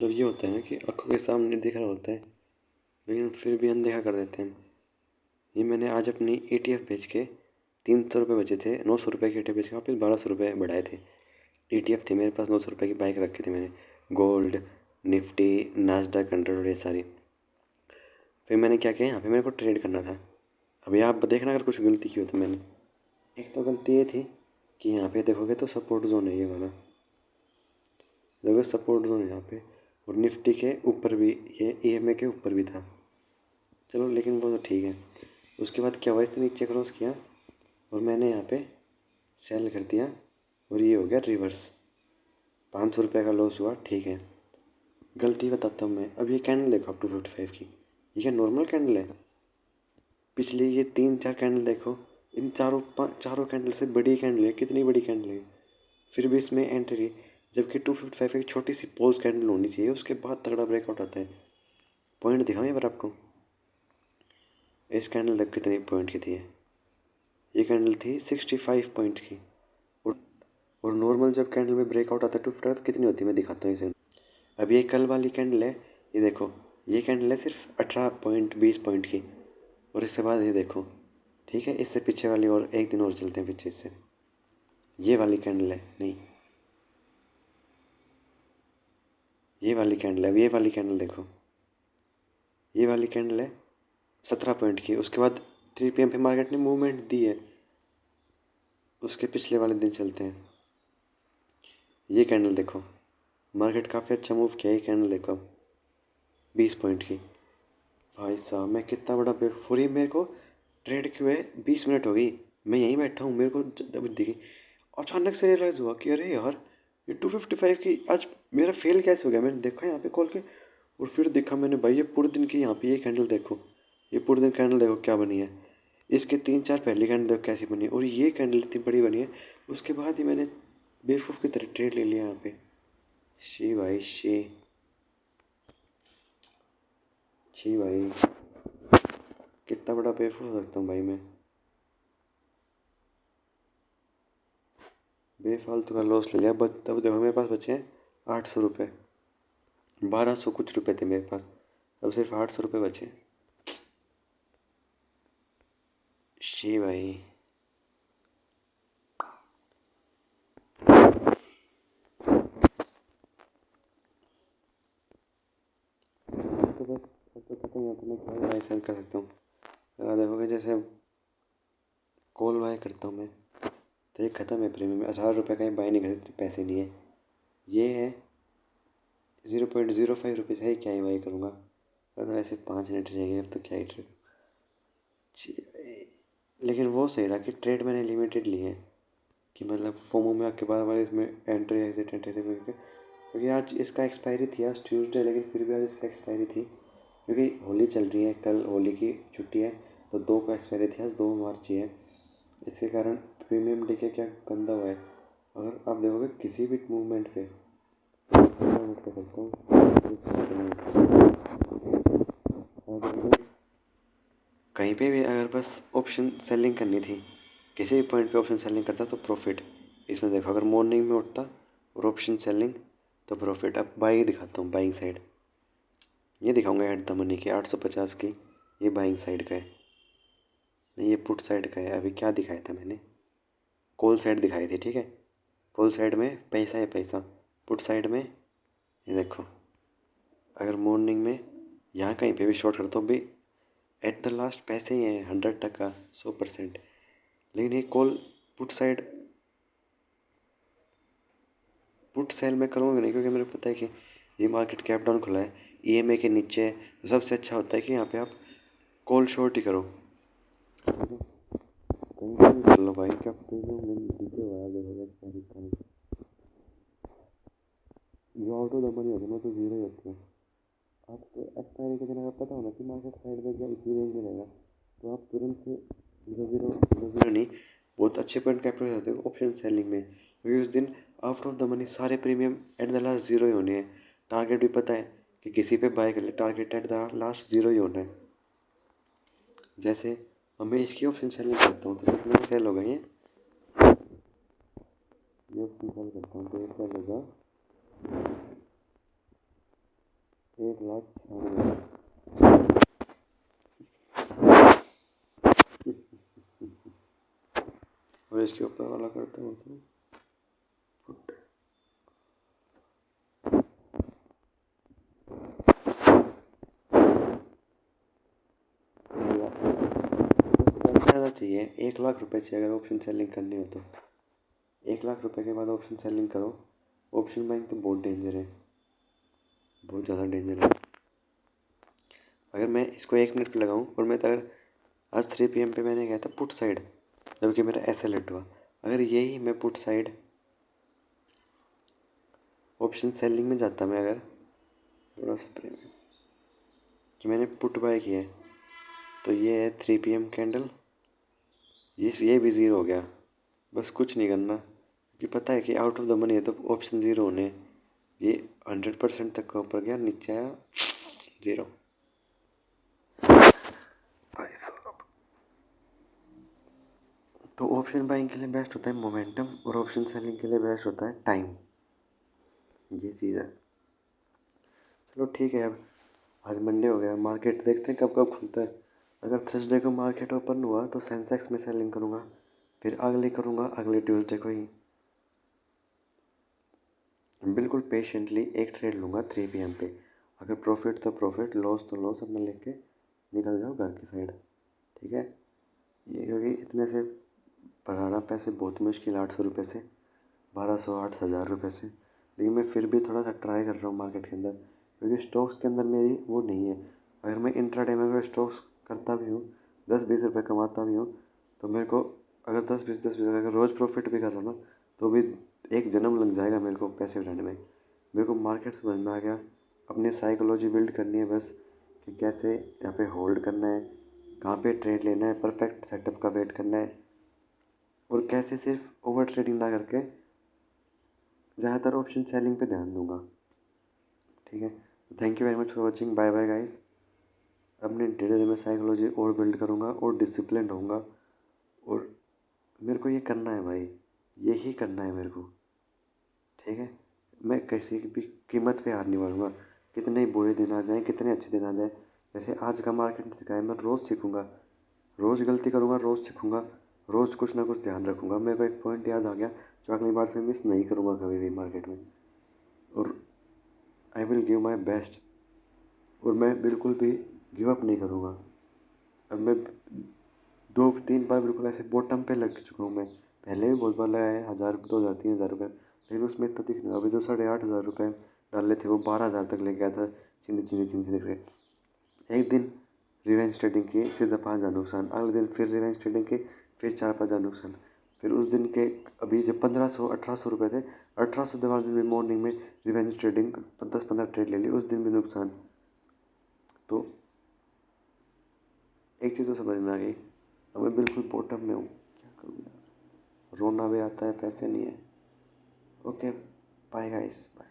मतलब ये होता है ना कि आँखों के सामने दिख रहा होता है लेकिन फिर भी अनदेखा कर देते हैं। ये मैंने आज अपनी ETF बेच के 300 रुपये बचे थे। 900 रुपये की ETF बेच के वापस 1200 रुपये बढ़ाए थे। ETF थी मेरे पास, 900 रुपये की बाइक रखी थी मैंने, गोल्ड, निफ्टी, नास्डैक 100 और ये सारी। फिर मैंने क्या किया, यहाँ पे मेरे को ट्रेड करना था। अभी आप देखना अगर कुछ गलती की हो तो मैंने, एक तो गलती ये थी कि यहाँ पे देखोगे तो सपोर्ट जोन है ये वाला, देखोगे सपोर्ट जोन है यहाँ पे, और निफ्टी के ऊपर भी, ये EMA के ऊपर भी था। चलो लेकिन वो तो ठीक है। उसके बाद क्या हुआ, इसने नीचे क्रॉस किया और मैंने यहाँ पे सेल कर दिया और ये हो गया रिवर्स। 500 रुपये का लॉस हुआ, ठीक है। गलती बताता हूँ मैं। अब ये कैंडल देखो आप 255 की, ये क्या नॉर्मल कैंडल है? पिछली ये 3-4 कैंडल देखो, इन चारों कैंडल से बड़ी कैंडल है, कितनी बड़ी कैंडल है, फिर भी इसमें एंट्री। जबकि 255 एक छोटी सी पोज कैंडल होनी चाहिए, उसके बाद तगड़ा ब्रेकआउट आता है। पॉइंट दिखाऊँ एक बार आपको, इस कैंडल तक कितनी पॉइंट की थी ये कैंडल थी 65 पॉइंट की। और नॉर्मल जब कैंडल में ब्रेकआउट आता है 255 तो कितनी होती है मैं दिखाता हूँ इसे। अब ये कल वाली कैंडल है, ये देखो, ये कैंडल है सिर्फ 18 पॉइंट 20 पॉइंट की। और इसके बाद ये देखो, ठीक है, इससे पीछे वाली, और एक दिन और चलते हैं पीछे इससे। ये वाली कैंडल है, नहीं ये वाली कैंडल है, अब ये वाली कैंडल देखो, ये वाली कैंडल है 17 पॉइंट की। उसके बाद 3 PM पे मार्केट ने मूवमेंट दी है। उसके पिछले वाले दिन चलते हैं, ये कैंडल देखो, मार्केट काफ़ी अच्छा मूव किया। ये कैंडल देखो अब 20 पॉइंट की। भाई साहब मैं कितना बड़ा बेवकूफ़, मेरे को ट्रेड क्यों है 20 मिनट हो गई, मैं यहीं बैठा हूँ, मेरे को जब दिखी अचानक से रियलाइज़ हुआ कि अरे यार ये 255 की आज मेरा फेल कैसे हो गया। मैंने देखा यहाँ पे खोल के, और फिर देखा मैंने, भाई ये पूरे दिन की यहाँ पे ये कैंडल देखो, ये पूरे दिन कैंडल देखो क्या बनी है। इसके 3-4 पहली कैंडल देखो कैसी बनी है, और ये कैंडल इतनी बड़ी बनी है। उसके बाद ही मैंने बेवकूफ़ की तरह ट्रेड ले लिया यहाँ पे। शी भाई शी, छी भाई, कितना बड़ा बेवकूफ़ हो सकता हूँ भाई मैं। बेफालतू का लॉस ले लिया। बट तब देखो मेरे पास बचे हैं 800 रुपये, 1200 कुछ रुपए थे मेरे पास, अब सिर्फ 800 रुपये बचे। शी भाई, तो बस अब तो खत्म हो, तो मैं क्या बाई सेल कर सकता हूँ। अगर देखोगे जैसे कॉल बाय करता हूँ मैं, तो ये ख़त्म है प्रीमियम। 18 रुपये का ही बाय नहीं कर सकते, पैसे नहीं है। ये है 0.05 रुपये है, क्या ही बाई करूँगा। तो ऐसे 5 मिनट रह गए, अब तो क्या ही ट्रेड। लेकिन वो सही रहा कि ट्रेड मैंने लिमिटेड ली है, कि मतलब फोमो में आके बार बार इसमें एंट्री एग्जिट करके, क्योंकि आज इसका एक्सपायरी थी, आज ट्यूसडे, लेकिन फिर भी आज इसका एक्सपायरी थी क्योंकि होली चल रही है, कल होली की छुट्टी है, तो 2 को एक्सपायरी थी, आज 2 मार्च ही है। इसके कारण प्रीमियम डे क्या गंदा हुआ है। अगर आप देखोगे किसी भी मूवमेंट पे, कहीं पे भी अगर बस ऑप्शन सेलिंग करनी थी, किसी भी पॉइंट पे ऑप्शन सेलिंग करता तो प्रॉफिट। इसमें देखो अगर मॉर्निंग में उठता और ऑप्शन सेलिंग तो प्रॉफिट। अब बाइंग दिखाता हूँ, बाइंग साइड ये दिखाऊंगा एट द मनी की 850 की, ये बाइंग साइड का है, ये पुट साइड का है। अभी क्या दिखाया था मैंने, कॉल साइड दिखाई थी, ठीक है। कॉल साइड में पैसा है पैसा, पुट साइड में ये देखो, अगर मॉर्निंग में यहाँ कहीं पे भी शॉर्ट करता हूँ भी, एट द लास्ट पैसे ही हैं 100%, 100%। लेकिन ये call put side, put sell में करूँगा नहीं, क्योंकि मेरे को पता है कि ये मार्केट कैप डाउन खुला है, EMA के नीचे है, तो सबसे अच्छा होता है कि यहाँ पे आप कॉल शॉर्ट ही करो। कहीं पे भी कर लो भाई, क्या नीचे हुआ है देखो, जो आउट ऑफ द मनी होते हैं तो जीरो ही होते हैं। आपको एक्सपायरी के दिन अगर पता होना कि मार्केट साइड में या इसी रेंज में रहेगा, तो आप तुरंत से 0 नहीं, बहुत अच्छे पॉइंट कैप्चर कर सकते हो ऑप्शन सेलिंग में, क्योंकि उस दिन आउट ऑफ द मनी सारे premium at the last zero ही होने हैं। टारगेट भी पता है कि किसी पे बाय कर ले, target at the last zero ही होना है। जैसे अब मैं इसकी ऑप्शन सेलिंग करता हूँ तो कितने सेल हो गए ये ऑप्शन सेल करता हूँ तो ये सेल होगा 1,96,000। और इसके ऊपर वाला करते हैं तो फुट। ज़्यादा चाहिए, 1,00,000 रुपये चाहिए अगर ऑप्शन सेलिंग करनी हो तो। 1,00,000 रुपये के बाद ऑप्शन सेलिंग करो। ऑप्शन बाइंग तो बहुत डेंजर है, बहुत ज़्यादा डेंजर है। अगर मैं इसको 1 मिनट पे लगाऊं और मैं अगर आज 3 PM पे मैंने गया था पुट साइड, जबकि मेरा SL हिट हुआ। अगर यही मैं पुट साइड ऑप्शन सेलिंग में जाता, मैं अगर थोड़ा सा प्रीमियम कि मैंने पुट बाय किया है, तो ये है 3 PM कैंडल, ये भी ज़ीरो हो गया। बस कुछ नहीं करना, क्योंकि पता है कि आउट ऑफ द मनी है तो ऑप्शन ज़ीरो होने। ये 100% तक का ऊपर गया, नीचे आया ज़ीरो। भाई साहब, तो ऑप्शन बाइंग के लिए बेस्ट होता है मोमेंटम, और ऑप्शन सेलिंग के लिए बेस्ट होता है टाइम। ये चीज़ है। चलो ठीक है, अब आज मंडे हो गया, मार्केट देखते हैं कब कब खुलता है। अगर थर्सडे को मार्केट ओपन हुआ तो सेंसेक्स में सेलिंग करूँगा, फिर अगले करूँगा अगले ट्यूसडे को ही। बिल्कुल पेशेंटली एक ट्रेड लूँगा 3 PM पे। अगर प्रॉफिट तो प्रॉफिट, लॉस तो लॉस, अपना लेके निकल जाओ घर की साइड। ठीक है, ये क्योंकि इतने से बढ़ाना पैसे बहुत मुश्किल, 800 रुपये से 1200, 8,000 रुपये से। लेकिन मैं फिर भी थोड़ा सा ट्राई कर रहा हूँ मार्केट के अंदर, क्योंकि स्टॉक्स के अंदर मेरी वो नहीं है। अगर मैं इंट्राडे में अगर स्टॉक्स करता भी हूँ, 10-20 रुपये कमाता भी हूँ, तो मेरे को अगर 10-20 अगर रोज़ प्रॉफिट भी कर रहा हूँ ना, तो भी एक जन्म लग जाएगा मेरे को पैसे उठाने में। मेरे को मार्केट समझ में आ गया, अपनी साइकोलॉजी बिल्ड करनी है बस, कि कैसे यहाँ पे होल्ड करना है, कहाँ पे ट्रेड लेना है, परफेक्ट सेटअप का वेट करना है, और कैसे सिर्फ ओवर ट्रेडिंग ना करके ज़्यादातर ऑप्शन सेलिंग पे ध्यान दूंगा। ठीक है, thank you very much for watching, bye bye guys. अपने डे में साइकोलॉजी और बिल्ड करूँगा और डिसिप्लिन रहूँगा, और मेरे को ये करना है भाई, यही करना है मेरे को। ठीक है, मैं किसी भी कीमत पे हार नहीं मानूंगा, कितने बुरे दिन आ जाएं, कितने अच्छे दिन आ जाएं। जैसे आज का मार्केट ने सिखाया, मैं रोज़ सीखूंगा, रोज़ गलती करूंगा, रोज़ सीखूंगा, रोज़ कुछ ना कुछ ध्यान रखूंगा। मेरे को एक पॉइंट याद आ गया जो अगली बार से मिस नहीं करूंगा कभी भी मार्केट में, और I will give my best, और मैं बिल्कुल भी गिव अप नहीं करूँगा। अब मैं 2-3 बार बिल्कुल ऐसे बॉटम पे लग चुका हूँ। मैं पहले भी बहुत बार लगाया है, 1,000, 2,000, 3,000 रुपये, लेकिन उसमें इतना दिख नहीं। अभी जो 8,500 रुपये डाले थे वो 12,000 तक ले गया था, चिंदी चिंदी चिंदी करके। एक दिन रिवेंज ट्रेडिंग की, सीधा 5,000 नुकसान। अगले दिन फिर रिवेंज ट्रेडिंग की, फिर 4-5,000 नुकसान। फिर उस दिन के अभी जब 1,500-1,800 रुपये थे, 1,800 वाले दिन भी मॉर्निंग में रिवेंज ट्रेडिंग 10-15 ट्रेड ले ली, उस दिन भी नुकसान। तो एक चीज़ तो समझ में आ गई, अब मैं बिल्कुल बॉटम में हूँ, क्या करूँ यार, रोना भी आता है, पैसे नहीं है। Okay, bye guys, bye.